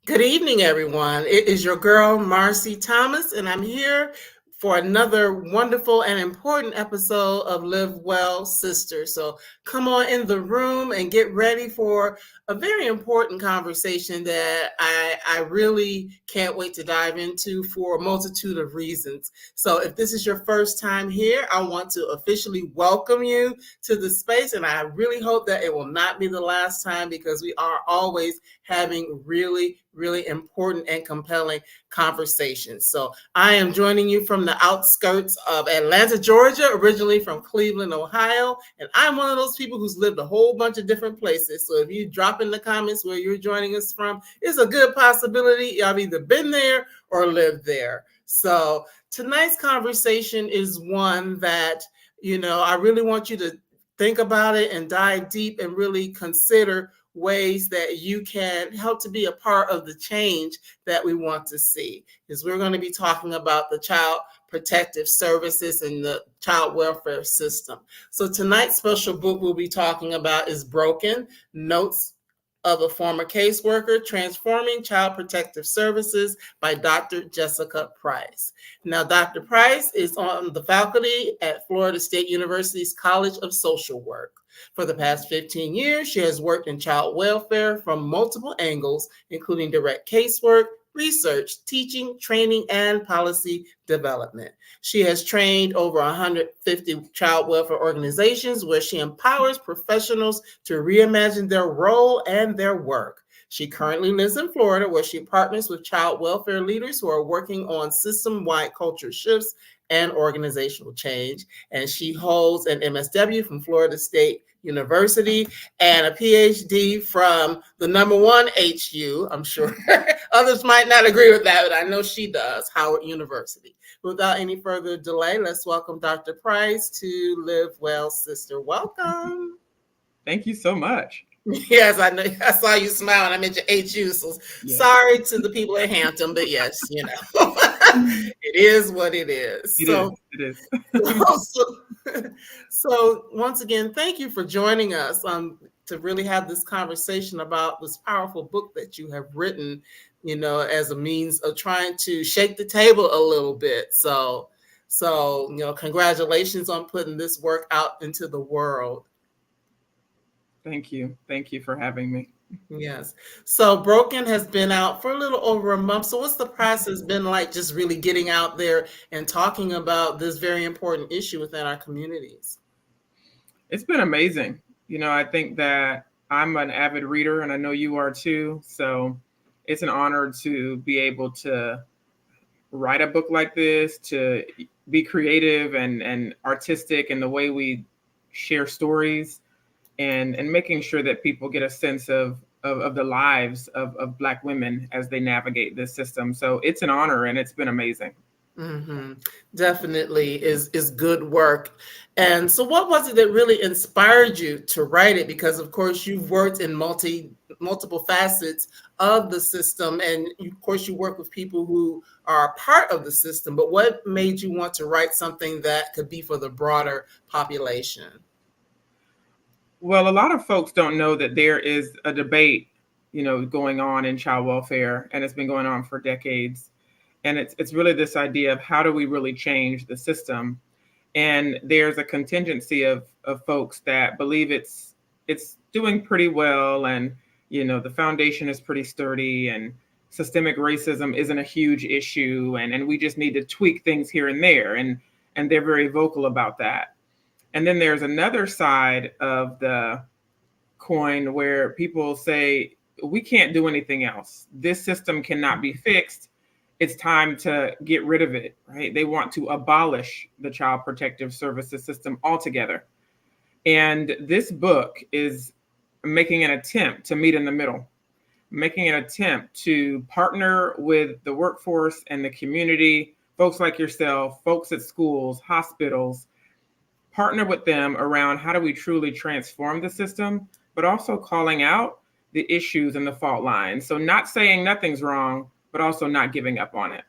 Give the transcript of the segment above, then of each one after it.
Good evening, everyone. It is your girl, Marcie Thomas, and I'm here for another wonderful and important episode of Live Well Sister. So come on in the room and get ready for a very important conversation that I really can't wait to dive into for a multitude of reasons. So if this is your first time here, I want to officially welcome you to the space, and I really hope that it will not be the last time, because we are always having really important and compelling conversations. So I am joining you from the outskirts of Atlanta, Georgia, originally from Cleveland, Ohio. And I'm one of those people who's lived a whole bunch of different places. So if you drop in the comments where you're joining us from, it's a good possibility I've either been there or lived there. So tonight's conversation is one that, I really want you to think about it and dive deep and really consider ways that you can help to be a part of the change that we want to see. Because we're going to be talking about the Child Protective Services and the child welfare system. So tonight's special book we'll be talking about is Broken: Notes of a Former Caseworker, Transforming Child Protective Services by Dr. Jessica Pryce. Now, Dr. Pryce is on the faculty at Florida State University's College of Social Work. For the past 15 years, she has worked in child welfare from multiple angles, including direct casework, research, teaching, training, and policy development. She has trained over 150 child welfare organizations where she empowers professionals to reimagine their role and their work. She currently lives in Florida, where she partners with child welfare leaders who are working on system-wide culture shifts and organizational change. And she holds an MSW from Florida State University and a PhD from the number one HU. I'm sure others might not agree with that, but I know she does, Howard University. Without any further delay, let's welcome Dr. Pryce to Live Well Sister. Welcome. Thank you so much. Yes, I know. I saw you smile and I mentioned HU. So sorry to the people at Hampton, but yes, it is what it is. It is. So once again, thank you for joining us to really have this conversation about this powerful book that you have written, as a means of trying to shake the table a little bit. So congratulations on putting this work out into the world. Thank you. Thank you for having me. Yes. So Broken has been out for a little over a month. So what's the process been like, just really getting out there and talking about this very important issue within our communities? It's been amazing. I think that I'm an avid reader, and I know you are too. So it's an honor to be able to write a book like this, to be creative and artistic in the way we share stories. And making sure that people get a sense of the lives of Black women as they navigate this system. So it's an honor, and it's been amazing. Mm-hmm. Definitely is good work. And so what was it that really inspired you to write it? Because, of course, you've worked in multiple facets of the system. And, of course, you work with people who are a part of the system. But what made you want to write something that could be for the broader population? Well, a lot of folks don't know that there is a debate, going on in child welfare, and it's been going on for decades. And it's really this idea of how do we really change the system? And there's a contingency of folks that believe it's doing pretty well, and The foundation is pretty sturdy, and systemic racism isn't a huge issue, and we just need to tweak things here and there. And they're very vocal about that. And then there's another side of the coin where people say, we can't do anything else. This system cannot be fixed. It's time to get rid of it, right? They want to abolish the Child Protective Services system altogether. And this book is making an attempt to meet in the middle, making an attempt to partner with the workforce and the community, folks like yourself, folks at schools, hospitals, partner with them around how do we truly transform the system, but also calling out the issues and the fault lines. So not saying nothing's wrong, but also not giving up on it.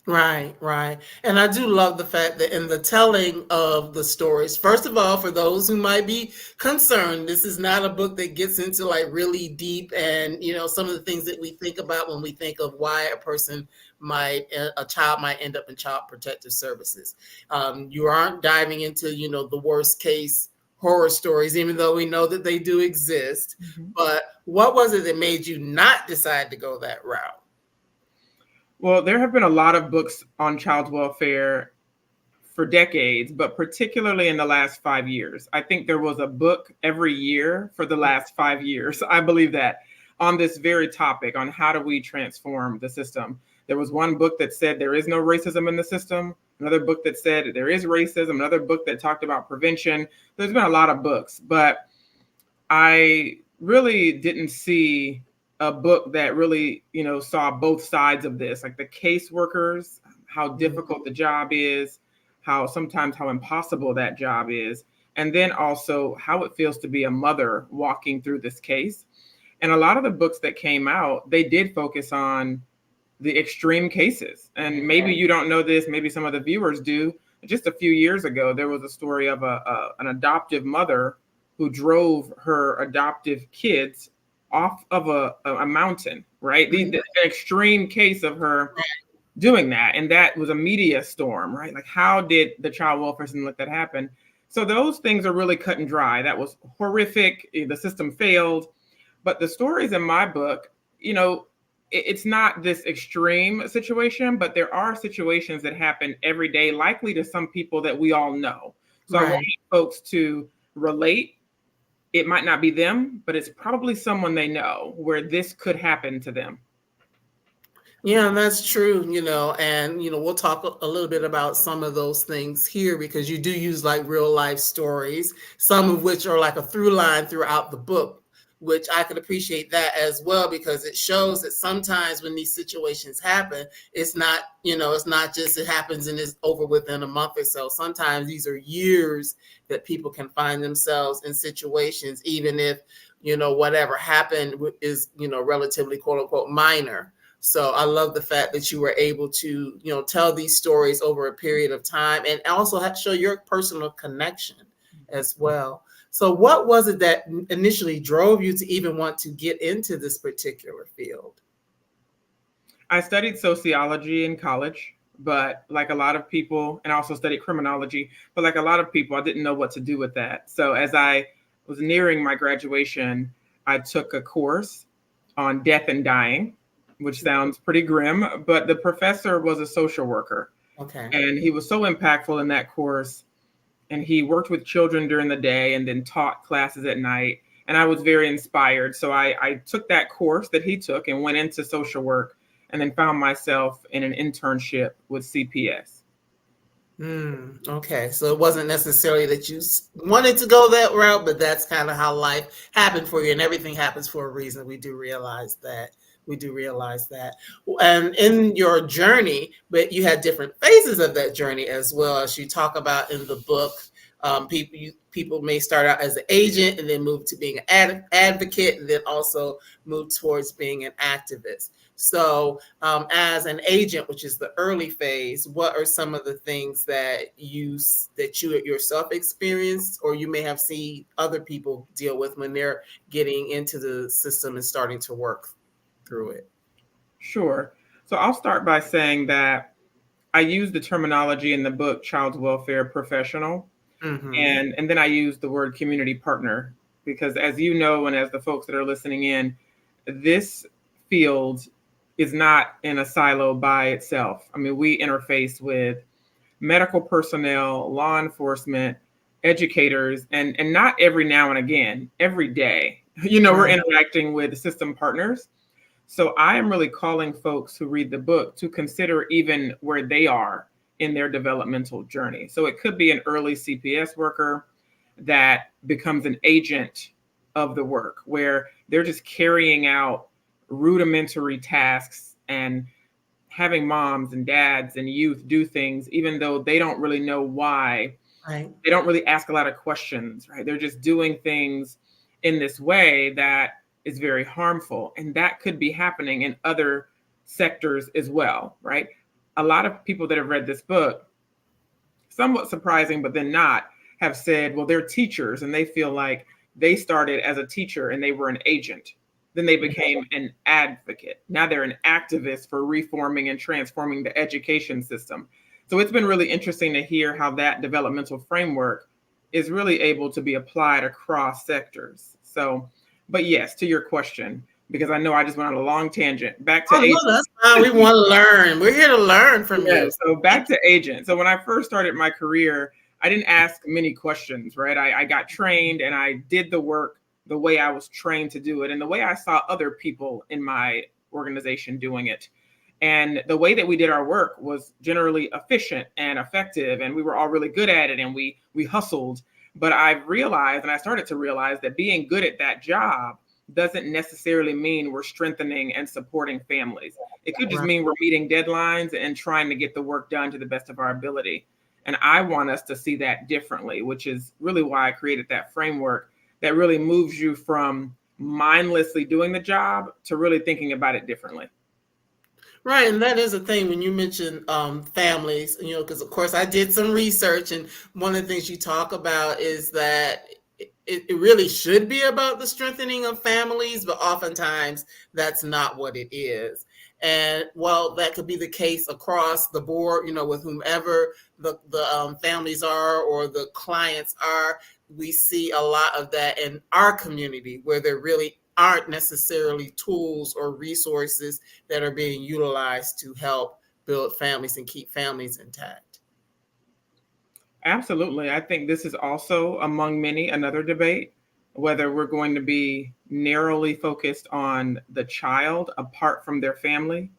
Right, right. And I do love the fact that in the telling of the stories, first of all, for those who might be concerned, this is not a book that gets into like really deep and, some of the things that we think about when we think of why a child might end up in Child Protective Services. You aren't diving into, the worst case horror stories, even though we know that they do exist. Mm-hmm. But what was it that made you not decide to go that route? Well, there have been a lot of books on child welfare for decades, but particularly in the last 5 years. I think there was a book every year for the last 5 years. I believe that, on this very topic, on how do we transform the system. There was one book that said there is no racism in the system, another book that said there is racism, another book that talked about prevention. There's been a lot of books, but I really didn't see a book that really, saw both sides of this, like the caseworkers, how difficult the job is, how impossible that job is, and then also how it feels to be a mother walking through this case. And a lot of the books that came out, they did focus on the extreme cases. And maybe you don't know this, maybe some of the viewers do. Just a few years ago, there was a story of an adoptive mother who drove her adoptive kids off of a mountain, right? The extreme case of her doing that. And that was a media storm, right? Like, how did the child welfare system let that happen? So those things are really cut and dry. That was horrific. The system failed. But the stories in my book, it's not this extreme situation, but there are situations that happen every day, likely to some people that we all know. So I want folks to relate. It might not be them, but it's probably someone they know where this could happen to them. Yeah, that's true, and, we'll talk a little bit about some of those things here because you do use like real life stories, some of which are like a through line throughout the book, which I could appreciate that as well, because it shows that sometimes when these situations happen, it's not, it's not just it happens and it's over within a month or so. Sometimes these are years that people can find themselves in situations, even if, whatever happened is, relatively quote unquote minor. So I love the fact that you were able to, tell these stories over a period of time and also show your personal connection as well. So what was it that initially drove you to even want to get into this particular field? I studied sociology in college, but like a lot of people, and I also studied criminology, but like a lot of people, I didn't know what to do with that. So as I was nearing my graduation, I took a course on death and dying, which sounds pretty grim, but the professor was a social worker. Okay. And he was so impactful in that course. And he worked with children during the day and then taught classes at night. And I was very inspired. So I took that course that he took and went into social work, and then found myself in an internship with CPS. Okay. So it wasn't necessarily that you wanted to go that route, but that's kind of how life happened for you, and everything happens for a reason. We do realize that. And in your journey, but you had different phases of that journey as well, as you talk about in the book. People may start out as an agent and then move to being an advocate, and then also move towards being an activist. So as an agent, which is the early phase, what are some of the things that you yourself experienced, or you may have seen other people deal with when they're getting into the system and starting to work through it? Sure. So I'll start by saying that I use the terminology in the book, child welfare professional. Mm-hmm. And then I use the word community partner because as you know, and as the folks that are listening in, this field is not in a silo by itself. I mean, we interface with medical personnel, law enforcement, educators, and not every now and again, every day, we're Right. interacting with system partners. So I am really calling folks who read the book to consider even where they are in their developmental journey. So it could be an early CPS worker that becomes an agent of the work, where they're just carrying out rudimentary tasks and having moms and dads and youth do things, even though they don't really know why. Right. They don't really ask a lot of questions, right? They're just doing things in this way that is very harmful. And that could be happening in other sectors as well, right? A lot of people that have read this book, somewhat surprising, but then not, have said, well, they're teachers and they feel like they started as a teacher and they were an agent. Then they became an advocate. Now they're an activist for reforming and transforming the education system. So it's been really interesting to hear how that developmental framework is really able to be applied across sectors. So, but yes, to your question, because I know I just went on a long tangent. Back to Oh no, that's fine. We want to learn. We're here to learn from yeah, you. so back to agent. So when I first started my career, I didn't ask many questions, right? I got trained and I did the work the way I was trained to do it and the way I saw other people in my organization doing it. And the way that we did our work was generally efficient and effective, and we were all really good at it, and we hustled. But I've realized, and I started to realize, that being good at that job doesn't necessarily mean we're strengthening and supporting families. It could just Right. mean we're meeting deadlines and trying to get the work done to the best of our ability. And I want us to see that differently, which is really why I created that framework that really moves you from mindlessly doing the job to really thinking about it differently. Right, and that is a thing when you mention families, because of course I did some research, and one of the things you talk about is that it really should be about the strengthening of families, but oftentimes that's not what it is. And while that could be the case across the board, with whomever the families are or the clients are, we see a lot of that in our community where there really aren't necessarily tools or resources that are being utilized to help build families and keep families intact. Absolutely. I think this is also, among many, another debate whether we're going to be narrowly focused on the child apart from their family,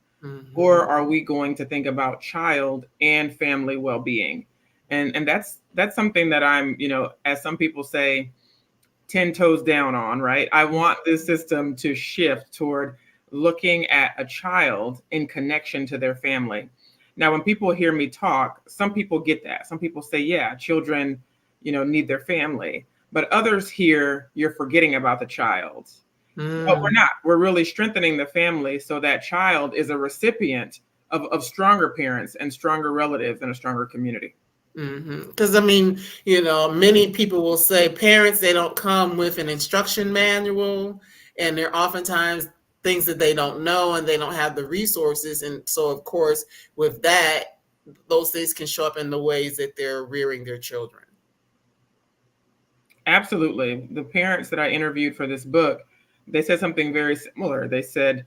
or Mm-hmm. are we going to think about child and family well-being? And that's something that I'm, as some people say, 10 toes down on, right? I want this system to shift toward looking at a child in connection to their family. Now, when people hear me talk, some people get that. Some people say, yeah, children, need their family. But others hear you're forgetting about the child. But we're Mm. not. We're really strengthening the family so that child is a recipient of stronger parents and stronger relatives and a stronger community. Because I mean, many people will say parents they don't come with an instruction manual, and they're oftentimes things that they don't know and they don't have the resources, and so of course with that, those things can show up in the ways that they're rearing their children. Absolutely. The parents that I interviewed for this book, they said something very similar. They said,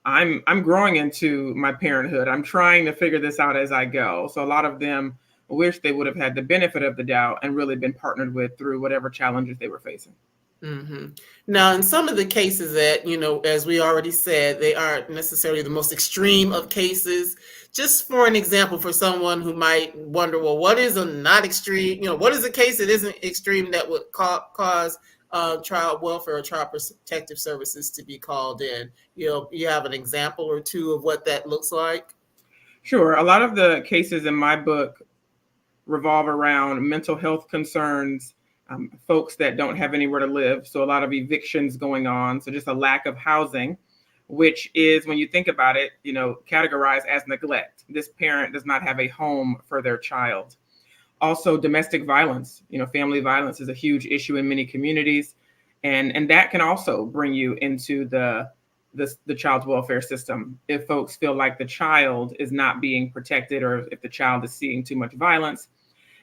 I'm growing into my parenthood. I'm trying to figure this out as I go. So a lot of them wish they would have had the benefit of the doubt and really been partnered with through whatever challenges they were facing. hmm Now, in some of the cases that, as we already said, they aren't necessarily the most extreme of cases. Just for an example, for someone who might wonder, well, what is a not extreme? What is a case that isn't extreme that would cause child welfare or child protective services to be called in? You have an example or two of what that looks like? Sure. A lot of the cases in my book revolve around mental health concerns, folks that don't have anywhere to live. So a lot of evictions going on. So just a lack of housing, which is, when you think about it, categorized as neglect. This parent does not have a home for their child. Also, domestic violence. Family violence is a huge issue in many communities, and that can also bring you into the child's welfare system if folks feel like the child is not being protected or if the child is seeing too much violence.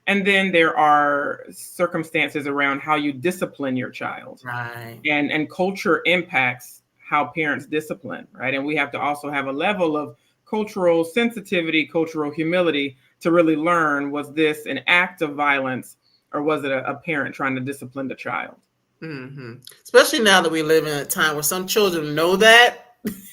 And then there are circumstances around how you discipline your child. Right. And culture impacts how parents discipline, right? And we have to also have a level of cultural sensitivity, cultural humility to really learn, was this an act of violence or was it a parent trying to discipline the child? Hmm. Especially now that we live in a time where some children know that,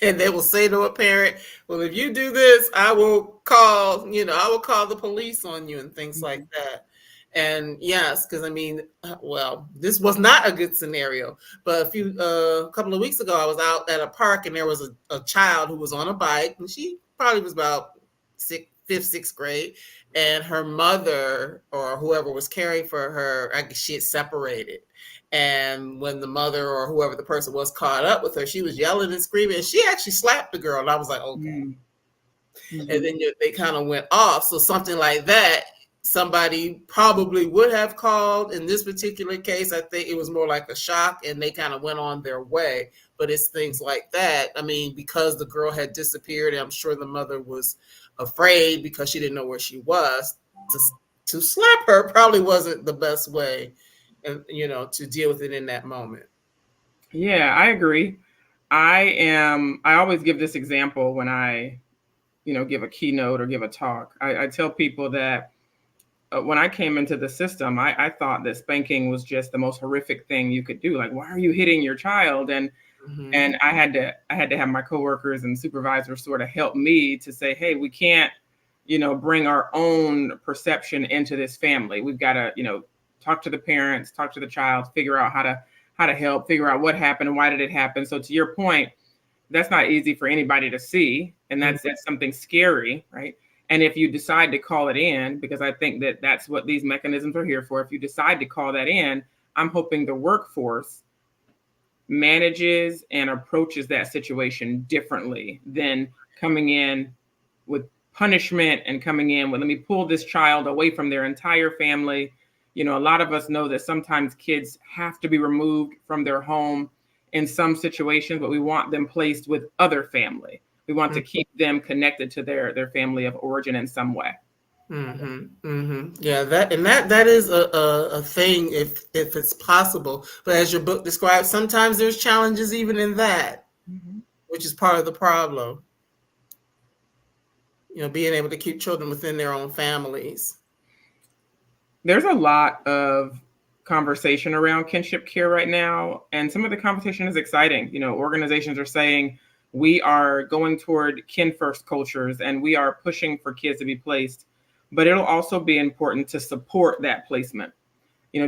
and they will say to a parent, "Well, if you do this, I will call, I will call the police on you," and things like Mhm. that. And yes, because I mean, well, this was not a good scenario. But a couple of weeks ago, I was out at a park, and there was a child who was on a bike, and she probably was about fifth, sixth grade, and her mother or whoever was caring for her, I guess she had separated. And when the mother or whoever the person was caught up with her, she was yelling and screaming, and she actually slapped the girl. And I was like, okay. Mm. And Mhm. then they kind of went off. So something like that, somebody probably would have called. In this particular case, I think it was more like a shock, and they kind of went on their way. But it's things like that. I mean, because the girl had disappeared, and I'm sure the mother was afraid because she didn't know where she was. To to slap her probably wasn't the best way, and to deal with it in that moment. Yeah, I agree. I always give this example when I, give a keynote or give a talk. I tell people that when I came into the system, I thought that spanking was just the most horrific thing you could do. Like, why are you hitting your child? And Hmm. I had to have my coworkers and supervisors sort of help me to say, hey, we can't, bring our own perception into this family. We've got to, talk to the parents, talk to the child, figure out how to help, figure out what happened and why did it happen. So to your point, that's not easy for anybody to see, and that's something scary, right? And if you decide to call it in, because I think that that's what these mechanisms are here for, if you decide to call that in, I'm hoping the workforce manages and approaches that situation differently than coming in with punishment and coming in with, let me pull this child away from their entire family. A lot of us know that sometimes kids have to be removed from their home in some situations, but we want them placed with other family. We want to keep them connected to their family of origin in some way. Hmm. Hmm. Yeah, that is a thing if it's possible. But as your book describes, sometimes there's challenges even in that, Mhm. which is part of the problem. Being able to keep children within their own families. There's a lot of conversation around kinship care right now, and some of the conversation is exciting. Organizations are saying we are going toward kin first cultures and we are pushing for kids to be placed, but it'll also be important to support that placement.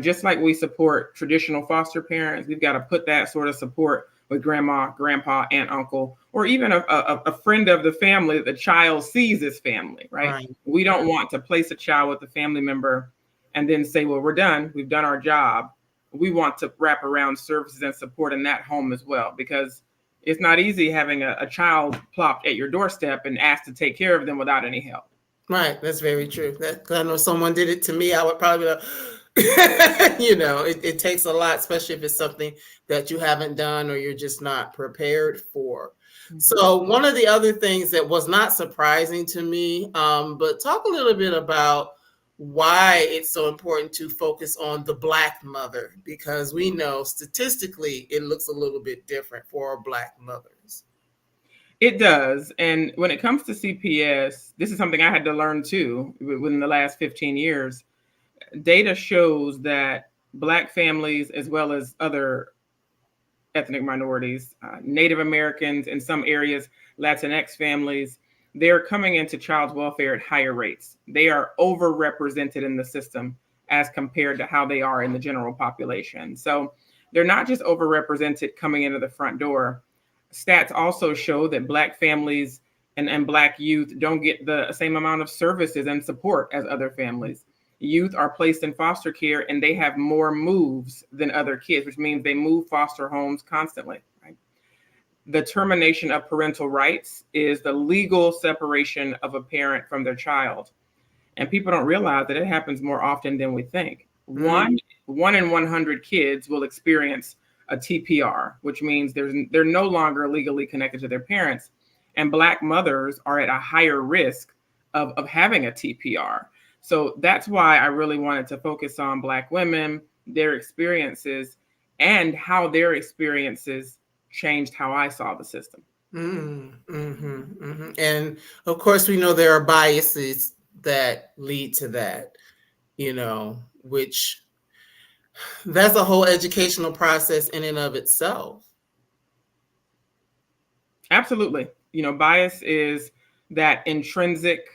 Just like we support traditional foster parents, we've got to put that sort of support with grandma, grandpa, aunt, uncle, or even a friend of the family that the child sees as family, right? Right. We don't want to place a child with a family member and then say, well, we're done. We've done our job. We want to wrap around services and support in that home as well, because it's not easy having a child plopped at your doorstep and asked to take care of them without any help. Right, that's very true. That 'cause I know someone did it to me, I would probably be like, it takes a lot, especially if it's something that you haven't done or you're just not prepared for. Mhm. So one of the other things that was not surprising to me, but talk a little bit about why it's so important to focus on the Black mother, because we know statistically it looks a little bit different for Black mothers. It does. And when it comes to CPS, this is something I had to learn too within the last 15 years. Data shows that Black families, as well as other ethnic minorities, Native Americans, in some areas, Latinx families, they're coming into child welfare at higher rates. They are overrepresented in the system as compared to how they are in the general population. So they're not just overrepresented coming into the front door. Stats also show that Black families and Black youth don't get the same amount of services and support as other families. Youth are placed in foster care and they have more moves than other kids, which means they move foster homes constantly. Right? The termination of parental rights is the legal separation of a parent from their child. And people don't realize that it happens more often than we think. Mm. One in 100 kids will experience a TPR, which means they're no longer legally connected to their parents. And Black mothers are at a higher risk of having a TPR. So that's why I really wanted to focus on Black women, their experiences, and how their experiences changed how I saw the system. And of course, we know there are biases that lead to that, which that's a whole educational process in and of itself. Absolutely. Bias is that intrinsic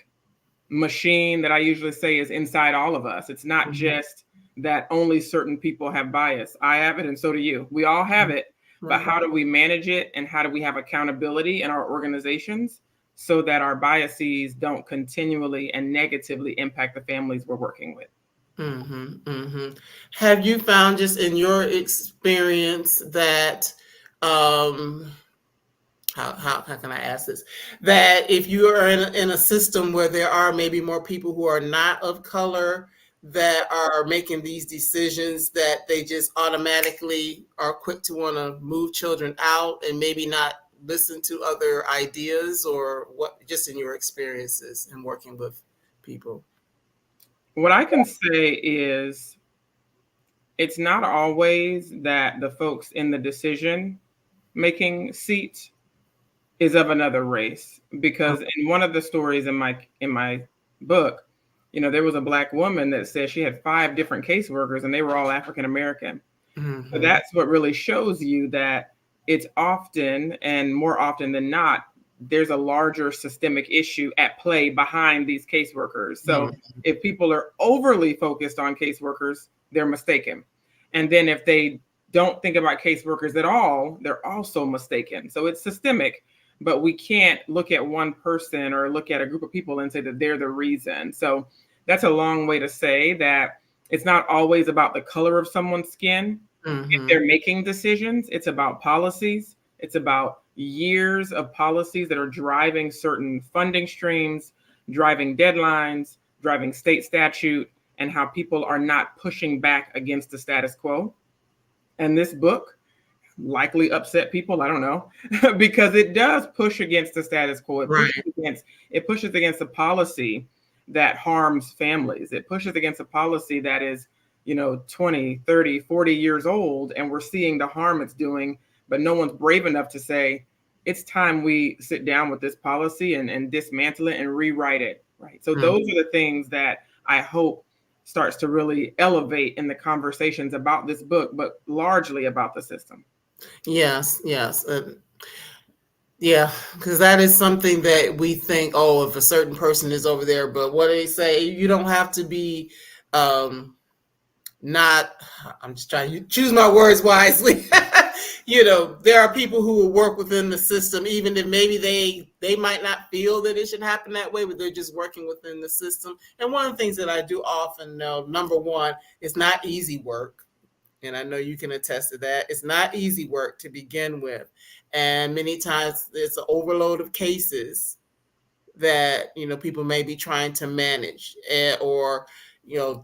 machine that I usually say is inside all of us. It's not just that only certain people have bias. I have it, and so do you. We all have it. But Right. how do we manage it, and how do we have accountability in our organizations so that our biases don't continually and negatively impact the families we're working with? Have you found, just in your experience, that how can I ask this? That if you are in a system where there are maybe more people who are not of color that are making these decisions, that they just automatically are quick to want to move children out and maybe not listen to other ideas, or what, just in your experiences in working with people? What I can say is it's not always that the folks in the decision making seat is of another race, because in one of the stories in my book, there was a Black woman that said she had 5 different caseworkers and they were all African American. So that's what really shows you that it's often, and more often than not, there's a larger systemic issue at play behind these caseworkers. So if people are overly focused on caseworkers, they're mistaken. And then if they don't think about caseworkers at all, they're also mistaken. So it's systemic, but we can't look at one person or look at a group of people and say that they're the reason. So that's a long way to say that it's not always about the color of someone's skin. If they're making decisions, it's about policies. It's about years of policies that are driving certain funding streams, driving deadlines, driving state statute, and how people are not pushing back against the status quo. And this book likely upset people, I don't know, because it does push against the status quo. It pushes against a policy that harms families. It pushes against a policy that is 20, 30, 40 years old, and we're seeing the harm it's doing, but no one's brave enough to say, it's time we sit down with this policy and dismantle it and rewrite it. Right. So those are the things that I hope starts to really elevate in the conversations about this book, but largely about the system. Yes. Yeah, because that is something that we think, oh, if a certain person is over there, but what do they say? You don't have to be not, I'm just trying to choose my words wisely. There are people who will work within the system, even if maybe they might not feel that it should happen that way, but they're just working within the system. And one of the things that I do often know, number one, it's not easy work. And I know you can attest to that. It's not easy work to begin with. And many times it's an overload of cases that, people may be trying to manage, or,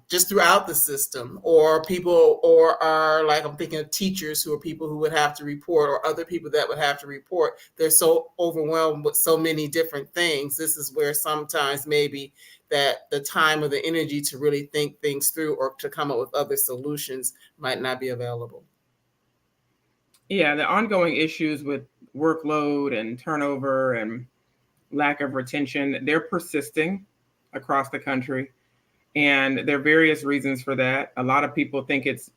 just throughout the system, or people, or are, like, I'm thinking of teachers who are people who would have to report, or other people that would have to report. They're so overwhelmed with so many different things. This is where sometimes maybe that the time or the energy to really think things through or to come up with other solutions might not be available. Yeah, the ongoing issues with workload and turnover and lack of retention, they're persisting across the country. And there are various reasons for that. A lot of people think it's,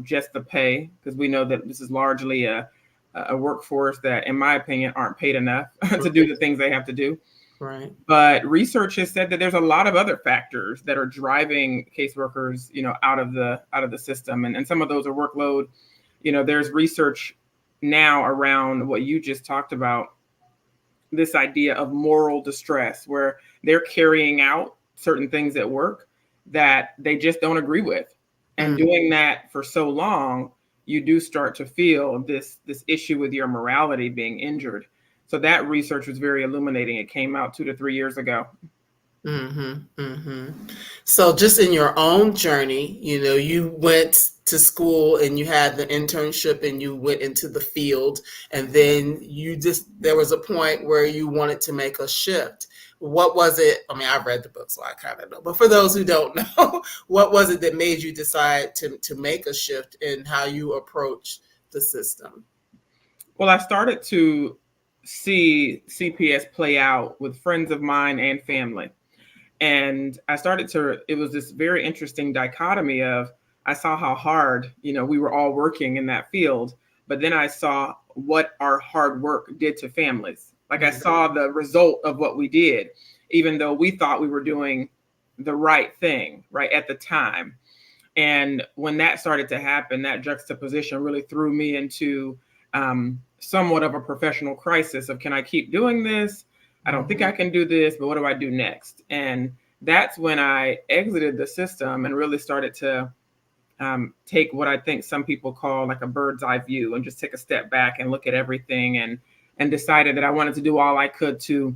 just the pay, because we know that this is largely a workforce that, in my opinion, aren't paid enough to do the things they have to do. Right. But research has said that there's a lot of other factors that are driving caseworkers, out of the system. And some of those are workload. There's research now around what you just talked about, this idea of moral distress, where they're carrying out certain things at work that they just don't agree with. And doing that for so long, you do start to feel this issue with your morality being injured. So that research was very illuminating. It came out 2 to 3 years ago. Mm-hmm, mm-hmm. So just in your own journey, you went to school and you had the internship and you went into the field, and then there was a point where you wanted to make a shift. What was it? I mean, I've read the book, so I kind of know, but for those who don't know, what was it that made you decide to make a shift in how you approach the system? Well, I started to see CPS play out with friends of mine and family. And it was this very interesting dichotomy of, I saw how hard, we were all working in that field, but then I saw what our hard work did to families. Like, I saw the result of what we did, even though we thought we were doing the right thing, right, at the time. And when that started to happen, that juxtaposition really threw me into somewhat of a professional crisis of, can I keep doing this? I don't think I can do this, but what do I do next? And that's when I exited the system and really started to take what I think some people call like a bird's eye view, and just take a step back and look at everything, and decided that I wanted to do all I could to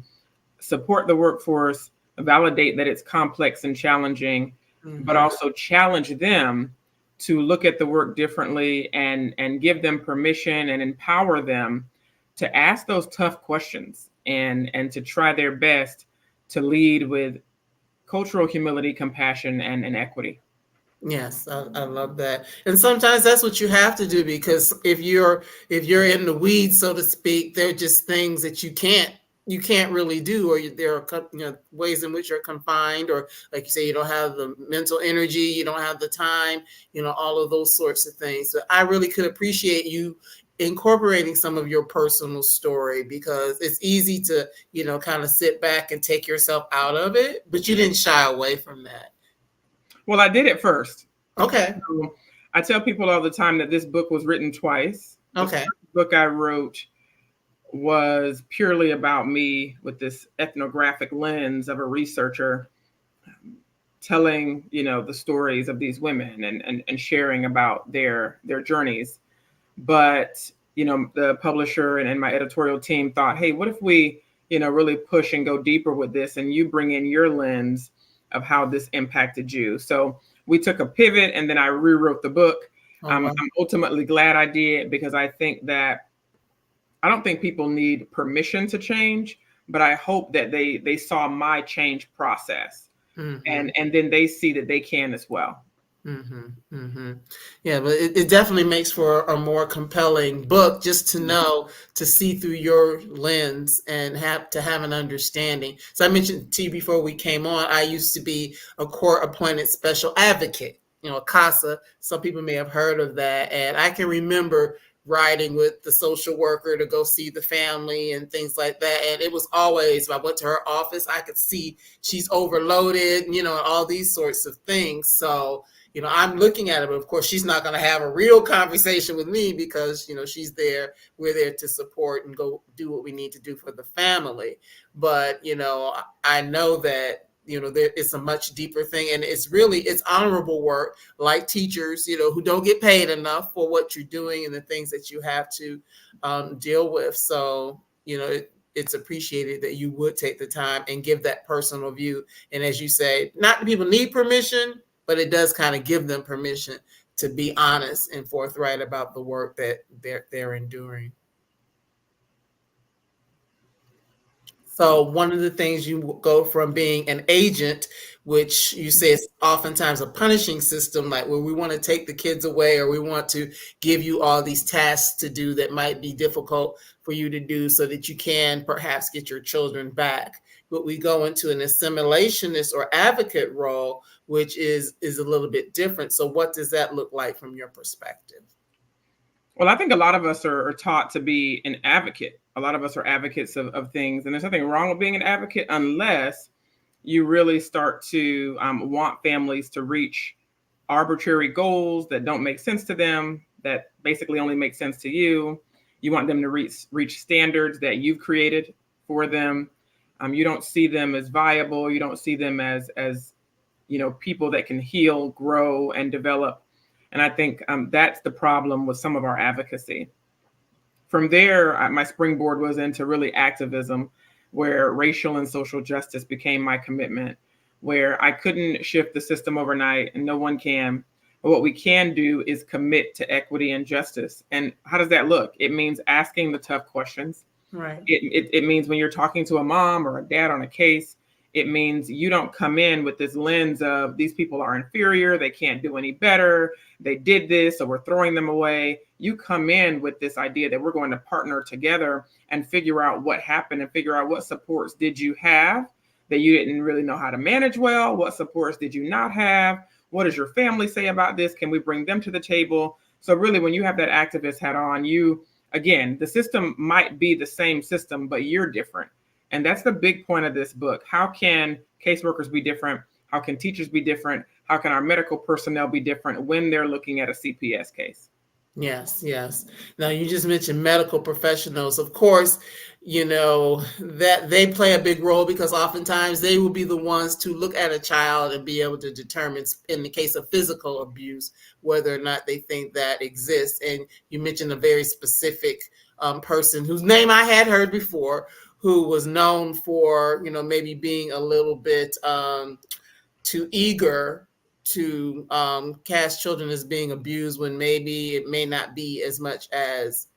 support the workforce, validate that it's complex and challenging, but also challenge them to look at the work differently, and give them permission and empower them to ask those tough questions, and to try their best to lead with cultural humility, compassion, and equity. Yes, I love that. And sometimes that's what you have to do, because if you're in the weeds, so to speak, there are just things that you can't really do, or there are ways in which you're confined, or like you say, you don't have the mental energy, you don't have the time, all of those sorts of things. So I really could appreciate you incorporating some of your personal story, because it's easy to kind of sit back and take yourself out of it, but you didn't shy away from that. Well, I did it first. Okay. So I tell people all the time that this book was written twice. The Okay. first book I wrote was purely about me, with this ethnographic lens of a researcher, telling the stories of these women, and sharing about their journeys. But the publisher and my editorial team thought, hey, what if we really push and go deeper with this, and you bring in your lens of how this impacted you. So we took a pivot, and then I rewrote the book. Oh, wow. I'm ultimately glad I did, because I don't think people need permission to change, but I hope that they saw my change process, and then they see that they can as well. Yeah, but it definitely makes for a more compelling book, just to know, to see through your lens and have an understanding. So I mentioned to you before we came on, I used to be a court appointed special advocate, CASA. Some people may have heard of that. And I can remember riding with the social worker to go see the family and things like that. And it was always, if I went to her office, I could see she's overloaded, and all these sorts of things. So I'm looking at it, but of course, she's not going to have a real conversation with me, because, she's there. We're there to support and go do what we need to do for the family. But, I know that, it's a much deeper thing, and it's honorable work, like teachers, who don't get paid enough for what you're doing and the things that you have to deal with. So, it's appreciated that you would take the time and give that personal view. And as you say, not that people need permission, but it does kind of give them permission to be honest and forthright about the work that they're enduring. So one of the things, you go from being an agent, which you say is oftentimes a punishing system, like where we want to take the kids away, or we want to give you all these tasks to do that might be difficult for you to do, so that you can perhaps get your children back. But we go into an assimilationist or advocate role, which is a little bit different. So what does that look like from your perspective? Well, I think a lot of us are taught to be an advocate. A lot of us are advocates of things, and there's nothing wrong with being an advocate, unless you really start to want families to reach arbitrary goals that don't make sense to them, that basically only make sense to you. You want them to reach standards that you've created for them. You don't see them as viable. You don't see them as people that can heal, grow, and develop. And I think that's the problem with some of our advocacy. From there, my springboard was into really activism. where racial and social justice became my commitment, where I couldn't shift the system overnight and no one can. But what we can do is commit to equity and justice. And how does that look? It means asking the tough questions. Right. It means when you're talking to a mom or a dad on a case, it means you don't come in with this lens of these people are inferior, they can't do any better, they did this, so we're throwing them away. You come in with this idea that we're going to partner together and figure out what happened and figure out what supports did you have that you didn't really know how to manage well, what supports did you not have, what does your family say about this, can we bring them to the table? So really, when you have that activist hat on, again, the system might be the same system, but you're different. And that's the big point of this book. How can caseworkers be different? How can teachers be different? How can our medical personnel be different when they're looking at a CPS case? Yes, yes. Now you just mentioned medical professionals. Of course, that they play a big role because oftentimes they will be the ones to look at a child and be able to determine, in the case of physical abuse, whether or not they think that exists. And you mentioned a very specific person whose name I had heard before, who was known for, maybe being a little bit too eager to cast children as being abused when maybe it may not be as much as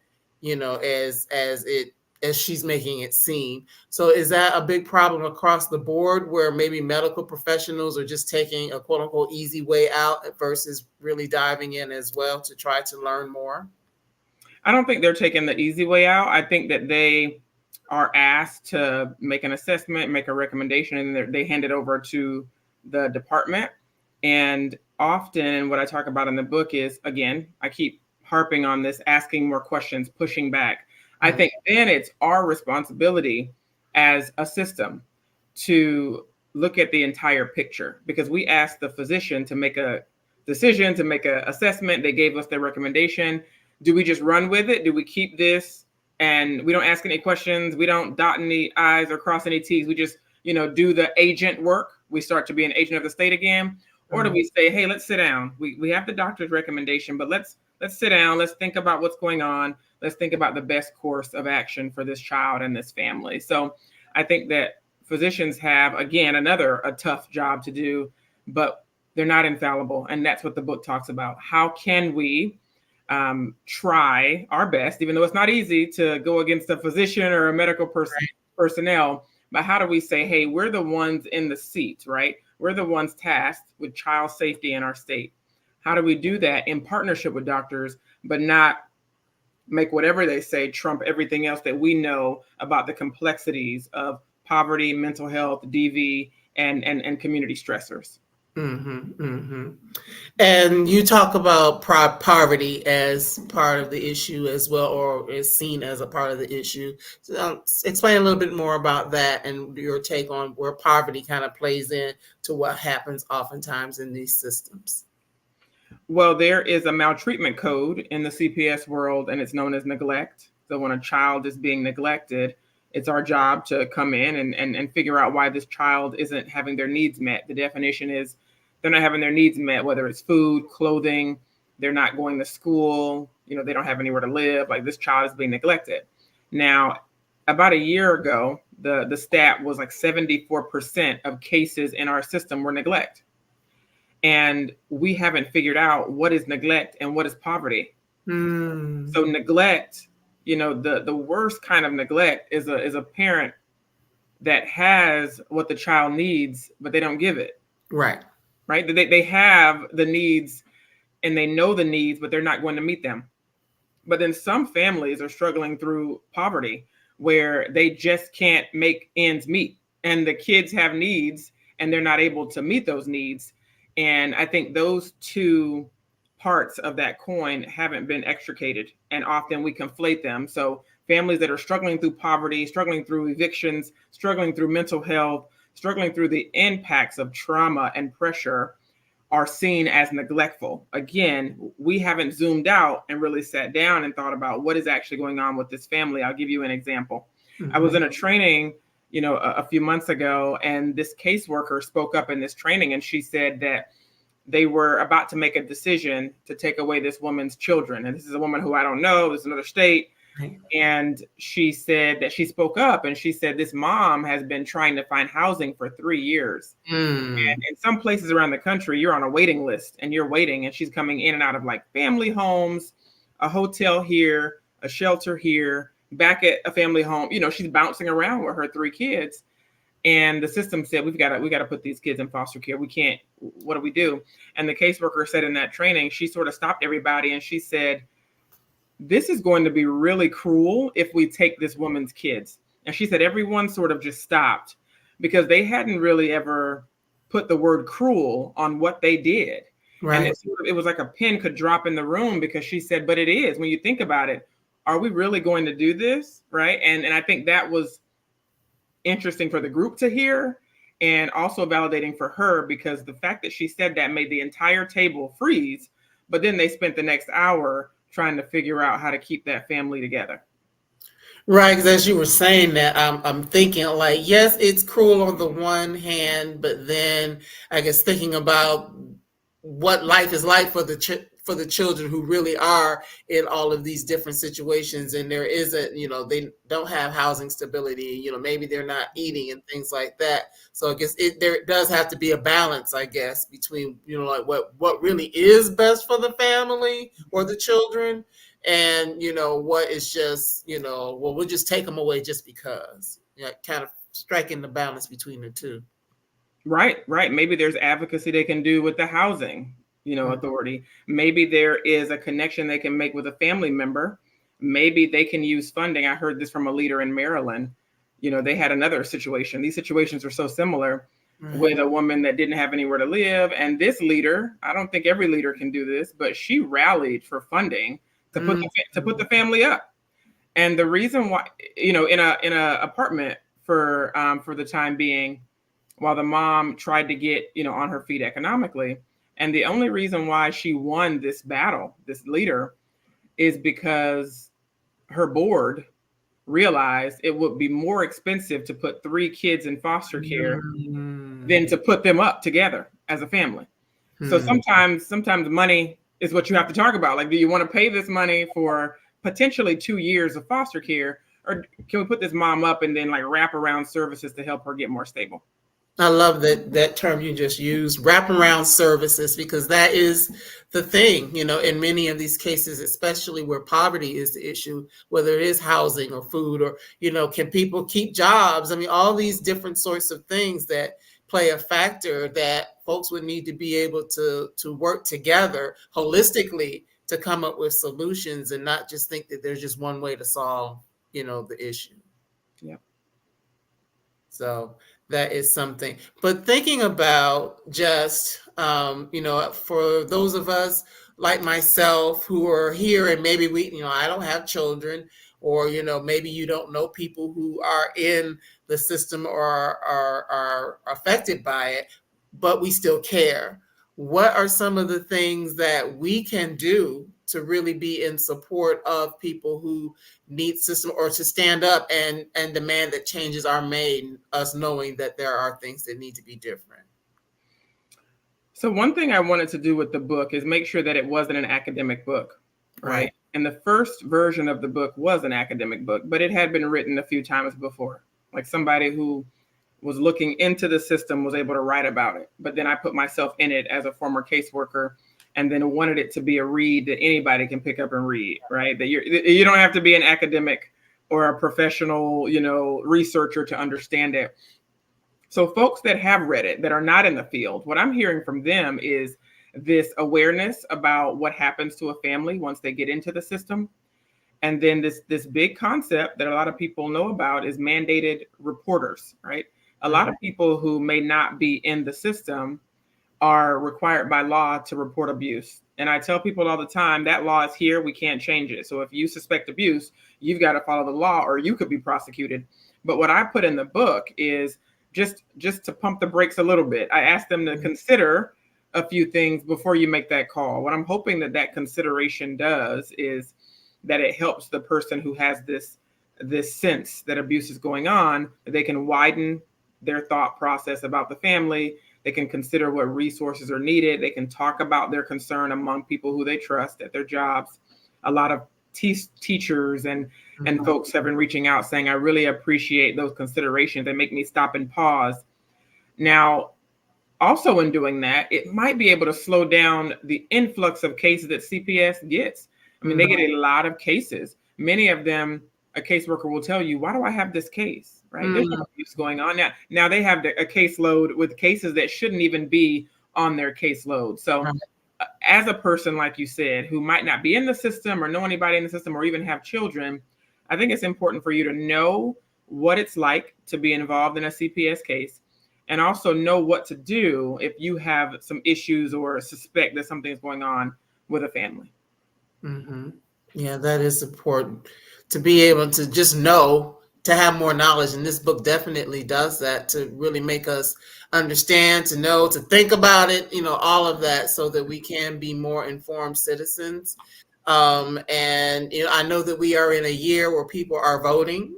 as she's making it seem. So is that a big problem across the board where maybe medical professionals are just taking a quote unquote easy way out versus really diving in as well to try to learn more? I don't think they're taking the easy way out. I think that they are asked to make an assessment, make a recommendation, and they hand it over to the department. And often what I talk about in the book is, again, I keep harping on this, asking more questions, pushing back. I think then it's our responsibility as a system to look at the entire picture, because we asked the physician to make a decision, to make an assessment. They gave us their recommendation. Do we just run with it? Do we keep this and we don't ask any questions? We don't dot any I's or cross any T's. We just, do the agent work. We start to be an agent of the state again. Or do we say, hey, let's sit down. We have the doctor's recommendation, but let's sit down. Let's think about what's going on. Let's think about the best course of action for this child and this family. So I think that physicians have, again, a tough job to do, but they're not infallible. And that's what the book talks about. How can we try our best, even though it's not easy to go against a physician or a medical personnel, but how do we say, hey, we're the ones in the seat, right? We're the ones tasked with child safety in our state. How do we do that in partnership with doctors, but not make whatever they say trump everything else that we know about the complexities of poverty, mental health, DV, and community stressors? And you talk about poverty as part of the issue as well, or is seen as a part of the issue. So, explain a little bit more about that and your take on where poverty kind of plays in to what happens oftentimes in these systems. Well, there is a maltreatment code in the CPS world, and it's known as neglect. So when a child is being neglected, it's our job to come in and figure out why this child isn't having their needs met. The definition is they're not having their needs met, whether it's food, clothing, they're not going to school, they don't have anywhere to live. Like, this child is being neglected. Now, about a year ago, the stat was like 74% of cases in our system were neglect. And we haven't figured out what is neglect and what is poverty. So neglect, the worst kind of neglect is a parent that has what the child needs, but they don't give it. Right. They have the needs and they know the needs, but they're not going to meet them. But then some families are struggling through poverty where they just can't make ends meet, and the kids have needs and they're not able to meet those needs. And I think those two parts of that coin haven't been extricated, and often we conflate them. So families that are struggling through poverty, struggling through evictions, struggling through mental health, struggling through the impacts of trauma and pressure are seen as neglectful. Again, we haven't zoomed out and really sat down and thought about what is actually going on with this family. I'll give you an example. I was in a training, a few months ago, and this caseworker spoke up in this training, and she said that they were about to make a decision to take away this woman's children. And this is a woman who I don't know, this is another state, Right. And she said that she spoke up and she said this mom has been trying to find housing for 3 years. And Mm. in some places around the country, you're on a waiting list and you're waiting, and she's coming in and out of like family homes, a hotel here, a shelter here, back at a family home. She's bouncing around with her 3 kids. And the system said, we got to put these kids in foster care. We can't, what do we do? And the caseworker said in that training, she sort of stopped everybody and she said, this is going to be really cruel if we take this woman's kids. And she said everyone sort of just stopped because they hadn't really ever put the word cruel on what they did. And Right. it was like a pin could drop in the room because she said, but it is, when you think about it, are we really going to do this? Right. And I think that was interesting for the group to hear, and also validating for her, because the fact that she said that made the entire table freeze. But then they spent the next hour trying to figure out how to keep that family together. Right, because as you were saying that, I'm thinking like, yes, it's cruel on the one hand, but then I guess thinking about what life is like for for the children who really are in all of these different situations, and there isn't, they don't have housing stability, maybe they're not eating and things like that. So I guess there does have to be a balance, I guess, between like what really is best for the family or the children, and what is just well, we'll just take them away just because, kind of striking the balance between the two. Right. Maybe there's advocacy they can do with the housing, authority. Maybe there is a connection they can make with a family member. Maybe they can use funding. I heard this from a leader in Maryland. They had another situation. These situations are so similar, Right. with a woman that didn't have anywhere to live. And this leader, I don't think every leader can do this, but she rallied for funding to put the family up. And the reason why, in a apartment for the time being, while the mom tried to get, on her feet economically. And the only reason why she won this battle, this leader, is because her board realized it would be more expensive to put 3 kids in foster care than to put them up together as a family. So Mm-hmm. sometimes money is what you have to talk about. Like, do you want to pay this money for potentially 2 years of foster care, or can we put this mom up and then like wrap around services to help her get more stable? I love that term you just used, wraparound services, because that is the thing, in many of these cases, especially where poverty is the issue, whether it is housing or food or, can people keep jobs? I mean, all these different sorts of things that play a factor that folks would need to be able to work together holistically to come up with solutions and not just think that there's just one way to solve, the issue. Yeah. So that is something. But thinking about just, for those of us like myself who are here and maybe I don't have children, or, maybe you don't know people who are in the system or are affected by it, but we still care. What are some of the things that we can do to really be in support of people who need system, or to stand up and demand that changes are made, us knowing that there are things that need to be different? So one thing I wanted to do with the book is make sure that it wasn't an academic book, right? Right. And the first version of the book was an academic book, but it had been written a few times before. Like, somebody who was looking into the system was able to write about it. But then I put myself in it as a former caseworker, and then wanted it to be a read that anybody can pick up and read, right? That you don't have to be an academic or a professional, researcher to understand it. So folks that have read it, that are not in the field, what I'm hearing from them is this awareness about what happens to a family once they get into the system. And then this big concept that a lot of people know about is mandated reporters, right? A lot of people who may not be in the system are required by law to report abuse. And I tell people all the time, that law is here, we can't change it. So if you suspect abuse, you've got to follow the law or you could be prosecuted. But what I put in the book is just to pump the brakes a little bit. I asked them to consider a few things before you make that call. What I'm hoping that consideration does is that it helps the person who has this sense that abuse is going on, that they can widen their thought process about the family. They can consider what resources are needed. They can talk about their concern among people who they trust at their jobs. A lot of teachers and And folks have been reaching out saying, I really appreciate those considerations. They make me stop and pause. Now, also in doing that, it might be able to slow down the influx of cases that CPS gets. I mean, they get a lot of cases. Many of them, a caseworker will tell you, why do I have this case? Right? There's no abuse going on. Now they have a caseload with cases that shouldn't even be on their caseload. So as a person, like you said, who might not be in the system or know anybody in the system or even have children, I think it's important for you to know what it's like to be involved in a CPS case, and also know what to do if you have some issues or suspect that something is going on with a family. Yeah, that is important to be able to just know, to have more knowledge. And this book definitely does that, to really make us understand, to know, to think about it, all of that, so that we can be more informed citizens. And I know that we are in a year where people are voting.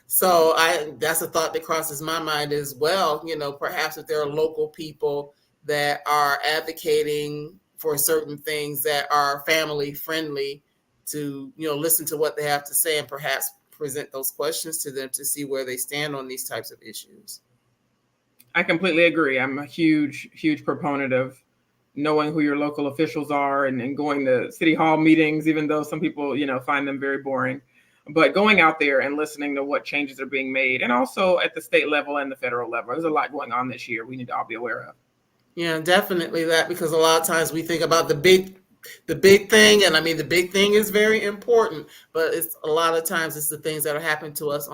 So that's a thought that crosses my mind as well. Perhaps if there are local people that are advocating for certain things that are family friendly, to listen to what they have to say and perhaps present those questions to them to see where they stand on these types of issues. I completely agree. I'm a huge proponent of knowing who your local officials are, and going to city hall meetings, even though some people, find them very boring. But going out there and listening to what changes are being made, and also at the state level and the federal level. There's a lot going on this year we need to all be aware of. Yeah, definitely that, because a lot of times we think about the big thing, and I mean the big thing is very important, but it's a lot of times it's the things that are happening to us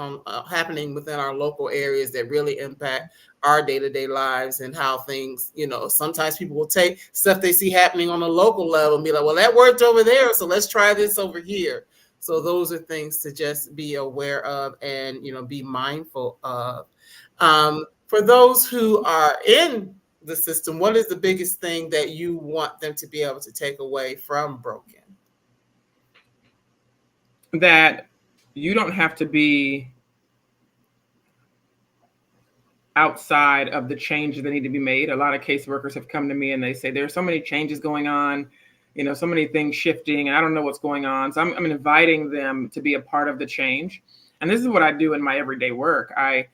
happening within our local areas that really impact our day-to-day lives, and how things, sometimes people will take stuff they see happening on a local level and be like, well, that worked over there, so let's try this over here. So those are things to just be aware of and be mindful of. For those who are in the system, what is the biggest thing that you want them to be able to take away from Broken? That you don't have to be outside of the changes that need to be made. A lot of caseworkers have come to me and they say, there's so many changes going on, so many things shifting, and I don't know what's going on. So I'm inviting them to be a part of the change. And this is what I do in my everyday work. I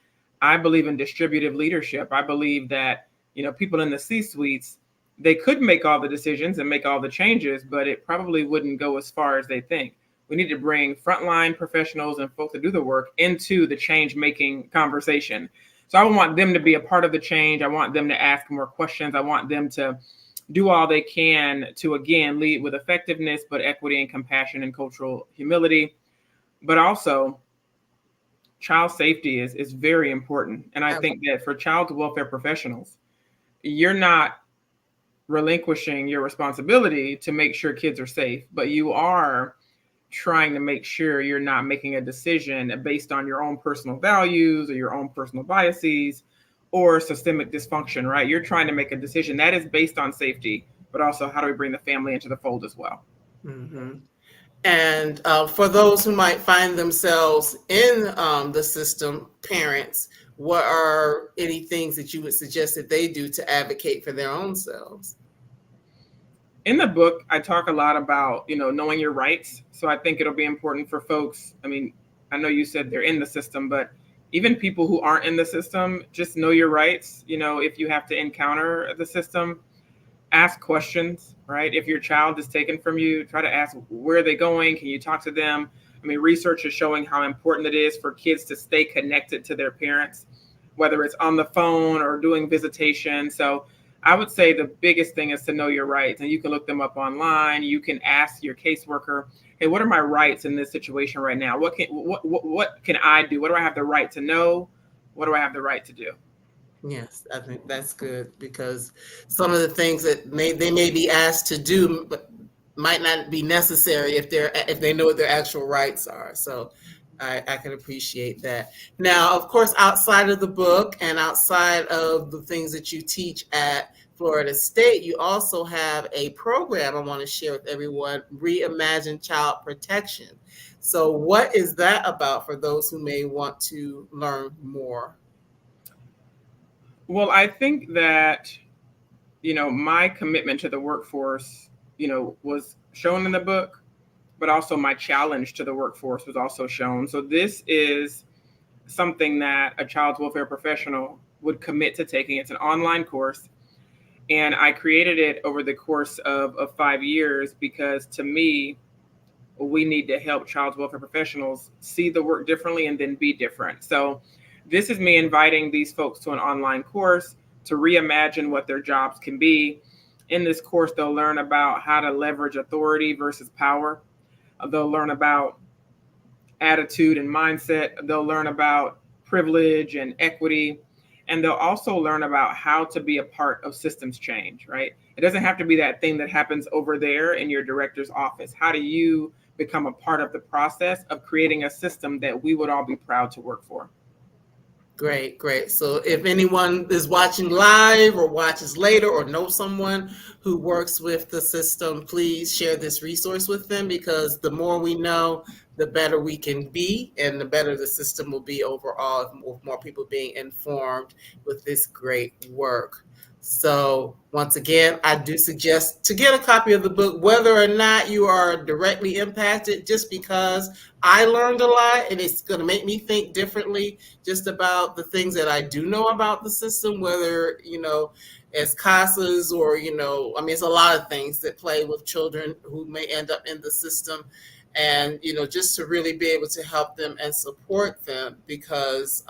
believe in distributive leadership. I believe that, people in the C-suites, they could make all the decisions and make all the changes, but it probably wouldn't go as far as they think. We need to bring frontline professionals and folks that do the work into the change-making conversation. So I want them to be a part of the change. I want them to ask more questions. I want them to do all they can to, again, lead with effectiveness, but equity and compassion and cultural humility. But also, child safety is very important. And I think that for child welfare professionals, you're not relinquishing your responsibility to make sure kids are safe, but you are trying to make sure you're not making a decision based on your own personal values or your own personal biases or systemic dysfunction, right? You're trying to make a decision that is based on safety, but also how do we bring the family into the fold as well? Mm-hmm. And for those who might find themselves in the system, parents, what are any things that you would suggest that they do to advocate for their own selves? In the book, I talk a lot about, knowing your rights. So I think it'll be important for folks. I mean, I know you said they're in the system, but even people who aren't in the system, just know your rights. If you have to encounter the system, ask questions, right? If your child is taken from you, try to ask, where are they going? Can you talk to them? I mean, research is showing how important it is for kids to stay connected to their parents, whether it's on the phone or doing visitation. So I would say the biggest thing is to know your rights, and you can look them up online. You can ask your caseworker, hey, what are my rights in this situation right now? What can I do? What do I have the right to know? What do I have the right to do? Yes, I think that's good, because some of the things that they may be asked to do but might not be necessary if they know what their actual rights are. So I can appreciate that. Now, of course, outside of the book and outside of the things that you teach at Florida State, you also have a program I want to share with everyone, Reimagine Child Protection. So what is that about for those who may want to learn more? Well, I think that, my commitment to the workforce, was shown in the book, but also my challenge to the workforce was also shown. So this is something that a child's welfare professional would commit to taking. It's an online course. And I created it over the course of 5 years because to me, we need to help child welfare professionals see the work differently and then be different. So this is me inviting these folks to an online course to reimagine what their jobs can be. In this course, they'll learn about how to leverage authority versus power. They'll learn about attitude and mindset. They'll learn about privilege and equity. And they'll also learn about how to be a part of systems change, right? It doesn't have to be that thing that happens over there in your director's office. How do you become a part of the process of creating a system that we would all be proud to work for? Great, great. So if anyone is watching live or watches later or knows someone who works with the system, please share this resource with them, because the more we know, the better we can be and the better the system will be overall, with more people being informed with this great work. So once again, I do suggest to get a copy of the book, whether or not you are directly impacted, just because I learned a lot and it's going to make me think differently just about the things that I do know about the system, whether, as CASAs or, I mean, it's a lot of things that play with children who may end up in the system. And, just to really be able to help them and support them, because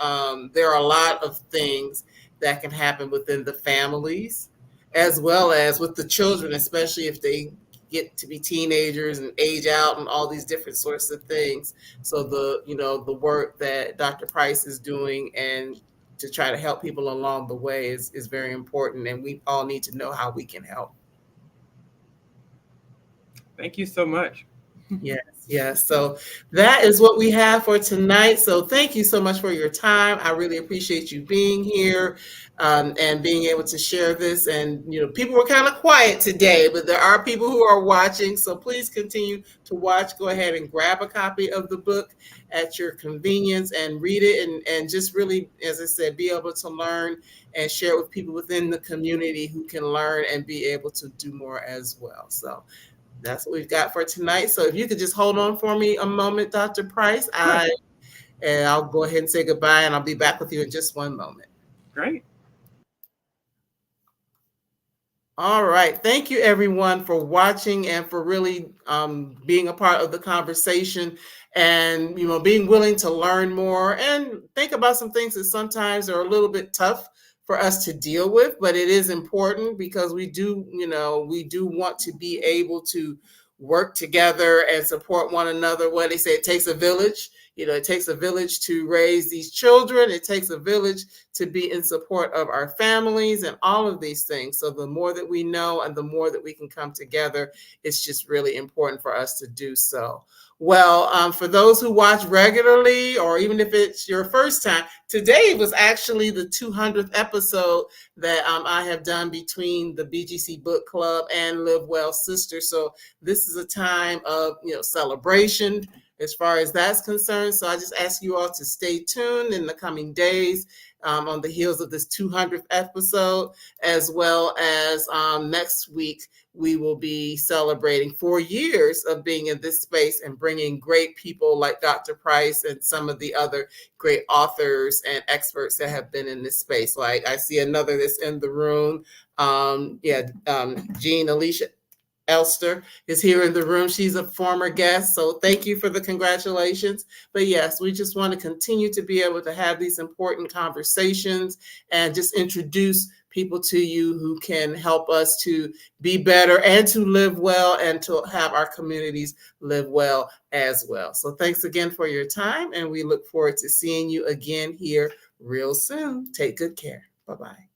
there are a lot of things that can happen within the families as well as with the children, especially if they get to be teenagers and age out and all these different sorts of things. So the work that Dr. Pryce is doing and to try to help people along the way is very important, and we all need to know how we can help. Thank you so much. Yes. So that is what we have for tonight. So thank you so much for your time. I really appreciate you being here and being able to share this. And, people were kind of quiet today, but there are people who are watching. So please continue to watch. Go ahead and grab a copy of the book at your convenience and read it. And just really, as I said, be able to learn and share it with people within the community who can learn and be able to do more as well. So that's what we've got for tonight. So if you could just hold on for me a moment, Dr. Pryce, and I'll go ahead and say goodbye, and I'll be back with you in just one moment. Great. All right. Thank you, everyone, for watching and for really being a part of the conversation and, being willing to learn more and think about some things that sometimes are a little bit tough for us to deal with, but it is important because we do want to be able to work together and support one another. What they say, it takes a village. It takes a village to raise these children. It takes a village to be in support of our families and all of these things. So the more that we know and the more that we can come together, it's just really important for us to do so. Well, for those who watch regularly, or even if it's your first time, today was actually the 200th episode that I have done between the BGC Book Club and Live Well Sisters. So this is a time of celebration as far as that's concerned. So I just ask you all to stay tuned in the coming days on the heels of this 200th episode, as well as next week, we will be celebrating 4 years of being in this space and bringing great people like Dr. Pryce and some of the other great authors and experts that have been in this space. Like I see another that's in the room. Jean Alicia Elster is here in the room. She's a former guest. So thank you for the congratulations. But yes, we just want to continue to be able to have these important conversations and just introduce people to you who can help us to be better and to live well and to have our communities live well as well. So thanks again for your time, and we look forward to seeing you again here real soon. Take good care. Bye-bye.